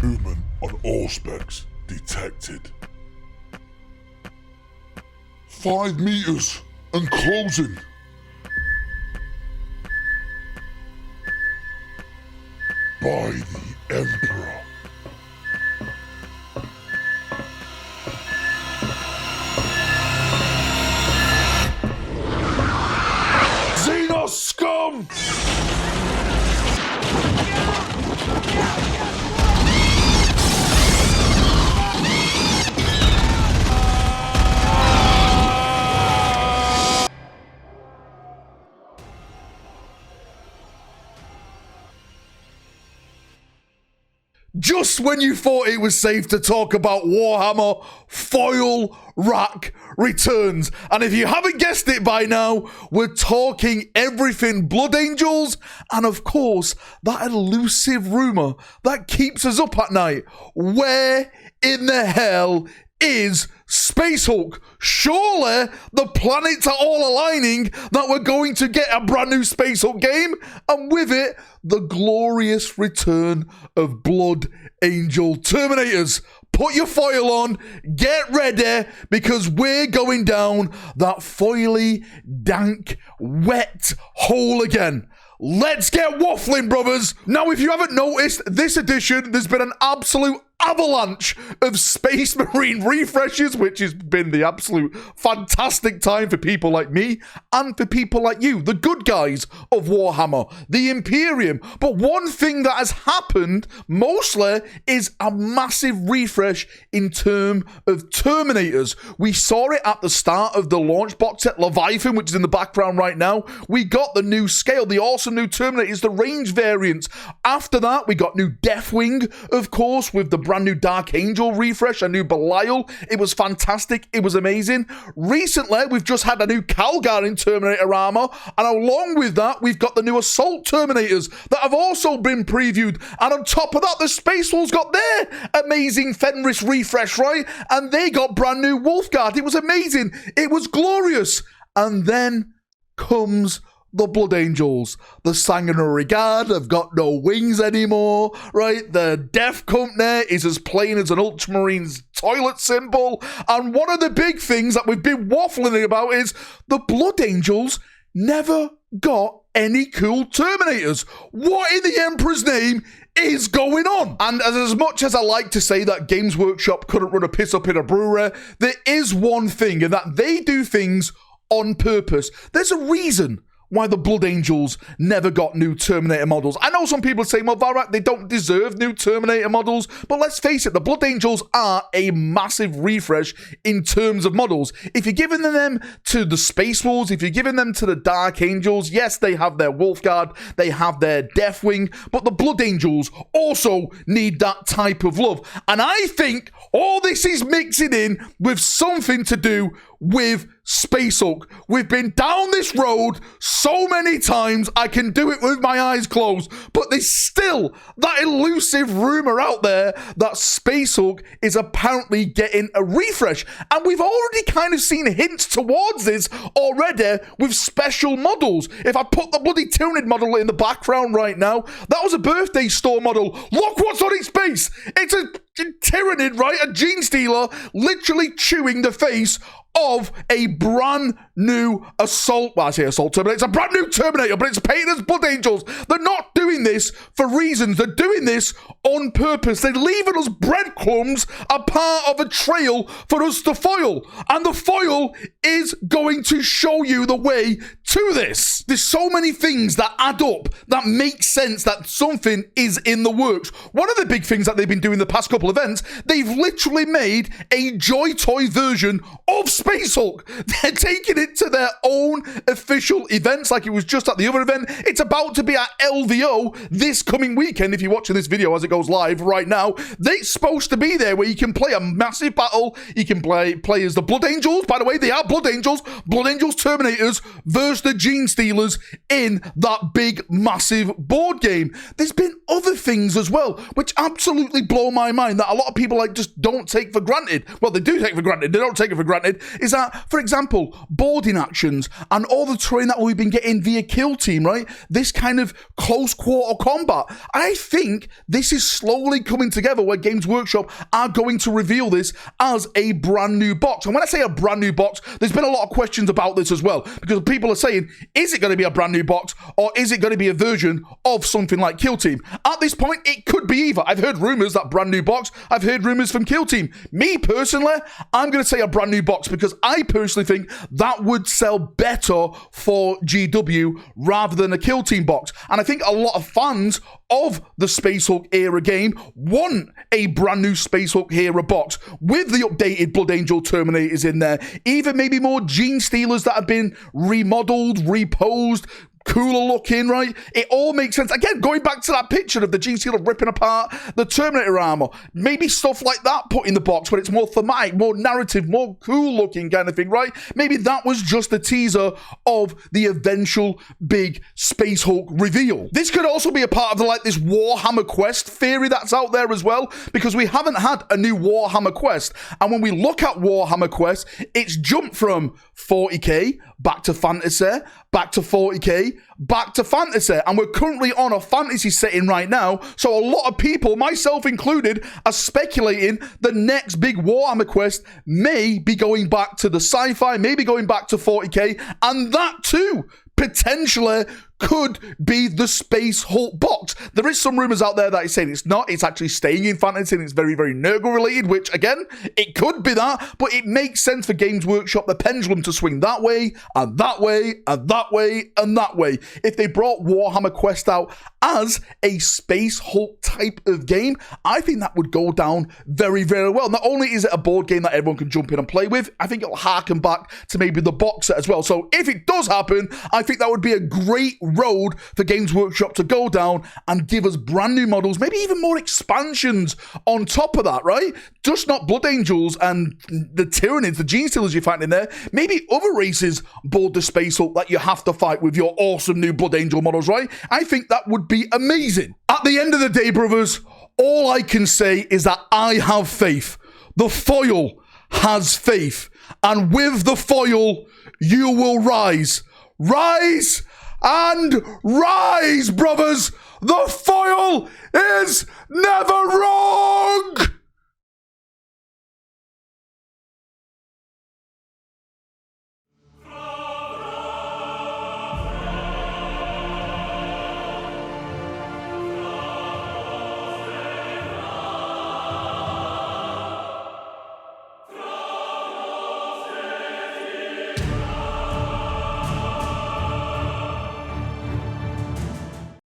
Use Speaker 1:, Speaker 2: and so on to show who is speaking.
Speaker 1: Movement on all specs detected. 5 meters and closing. By the Emperor. Xenos scum! Just when you thought it was safe to talk about Warhammer, Foilrak returns. And if you haven't guessed it by now, we're talking everything Blood Angels and, of course, that elusive rumour that keeps us up at night. Where in the hell is Space Hulk? Surely the planets are all aligning that we're going to get a brand new Space Hulk game, and with it, the glorious return of Blood Angel Terminators. Put your foil on, get ready, because we're going down that foily, dank, wet hole again. Let's get waffling, brothers. Now, if you haven't noticed, this edition, there's been an absolute avalanche of Space Marine refreshes, which has been the absolute fantastic time for people like me and for people like you, the good guys of Warhammer, the Imperium. But one thing that has happened mostly is a massive refresh in terms of Terminators. We saw it at the start of the launch box set Leviathan, which is in the background right now. We got the new scale, the awesome new Terminators, the range variants. After that, we got new Deathwing, of course, with the brand new Dark Angel refresh, a new Belial. It was fantastic. It was amazing. Recently, we've just had a new Calgar in Terminator armor, and along with that, we've got the new Assault Terminators that have also been previewed. And on top of that, the Space Wolves got their amazing Fenris refresh, right? And they got brand new Wolfguard. It was amazing. It was glorious. And then comes the Blood Angels. The Sanguinary Guard have got no wings anymore, right? The Death Company is as plain as an Ultramarine's toilet symbol. And one of the big things that we've been waffling about is the Blood Angels never got any cool Terminators. What in the Emperor's name is going on? And as much as I like to say that Games Workshop couldn't run a piss up in a brewery, there is one thing, and that they do things on purpose. There's a reason why the Blood Angels never got new Terminator models. I know some people say, well, Valrak, they don't deserve new Terminator models, but let's face it, the Blood Angels are a massive refresh in terms of models. If you're giving them to the Space Wolves, if you're giving them to the Dark Angels, yes, they have their Wolfguard, they have their Deathwing, but the Blood Angels also need that type of love. And I think all this is mixing in with something to do with Space Hulk. We've been down this road so many times, I can do it with my eyes closed, but there's still that elusive rumor out there that Space Hulk is apparently getting a refresh. And we've already kind of seen hints towards this already with special models. If I put the bloody Tyranid model in the background right now, that was a birthday store model. Look what's on its face. It's a Tyranid, right? A gene stealer literally chewing the face of a brand new assault. Well, I say assault Terminator. It's a brand new Terminator, but it's painted as Blood Angels. They're not doing this for reasons. They're doing this on purpose. They're leaving us breadcrumbs, a part of a trail for us to foil. And the foil is going to show you the way to this. There's so many things that add up that make sense that something is in the works. One of the big things that they've been doing the past couple of events, they've literally made a Joy Toy version of Space Hulk. They're taking it to their own official events, like it was just at the other event. It's about to be at LVO this coming weekend. If you're watching this video as it goes live right now, they're supposed to be there where you can play a massive battle. You can play as the Blood Angels. By the way, they are Blood Angels Terminators versus the Gene Stealers in that big, massive board game. There's been other things as well, which absolutely blow my mind that a lot of people just don't take for granted. Well, they do take for granted. They don't take it for granted. is that, for example, boarding actions and all the terrain that we've been getting via Kill Team, right? This kind of close quarter combat. I think this is slowly coming together where Games Workshop are going to reveal this as a brand new box. And when I say a brand new box, there's been a lot of questions about this as well, because people are saying, is it going to be a brand new box or is it going to be a version of something like Kill Team? At this point, it could be either. I've heard rumors that brand new box. I've heard rumors from Kill Team. Me personally, I'm going to say a brand new box because I personally think that would sell better for GW rather than a Kill Team box. And I think a lot of fans of the Space Hulk era game want a brand new Space Hulk era box with the updated Blood Angel Terminators in there, even maybe more Gene Stealers that have been remodeled, reposed, cooler looking, right? It all makes sense. Again, going back to that picture of the Gene Stealer ripping apart the Terminator armor, maybe stuff like that put in the box where it's more thematic, more narrative, more cool looking kind of thing, right? Maybe that was just a teaser of the eventual big Space Hulk reveal. This could also be a part of this Warhammer quest theory that's out there as well, because we haven't had a new Warhammer quest. And when we look at Warhammer quest, it's jumped from 40k back to fantasy, back to 40k, back to fantasy, and we're currently on a fantasy setting right now, so a lot of people, myself included, are speculating the next big Warhammer quest may be going back to the sci-fi, maybe going back to 40k, and that too potentially could be the Space Hulk box. There is some rumors out there that is saying it's not. It's actually staying in fantasy and it's very, very Nurgle related, which again, it could be that, but it makes sense for Games Workshop, the pendulum to swing that way, and that way, and that way, and that way. If they brought Warhammer Quest out as a Space Hulk type of game, I think that would go down very, very well. Not only is it a board game that everyone can jump in and play with, I think it'll harken back to maybe the box set as well. So if it does happen, I think that would be a great road for Games Workshop to go down and give us brand new models, maybe even more expansions on top of that, right? Just not Blood Angels and the Tyranids, the Gene Stealers you find in there, maybe other races board the Space Hulk that you have to fight with your awesome new Blood Angel models, right? I think that would be amazing. At the end of the day, brothers, all I can say is that I have faith. The foil has faith. And with the foil, you will rise. Rise and rise, brothers. The foil is never wrong.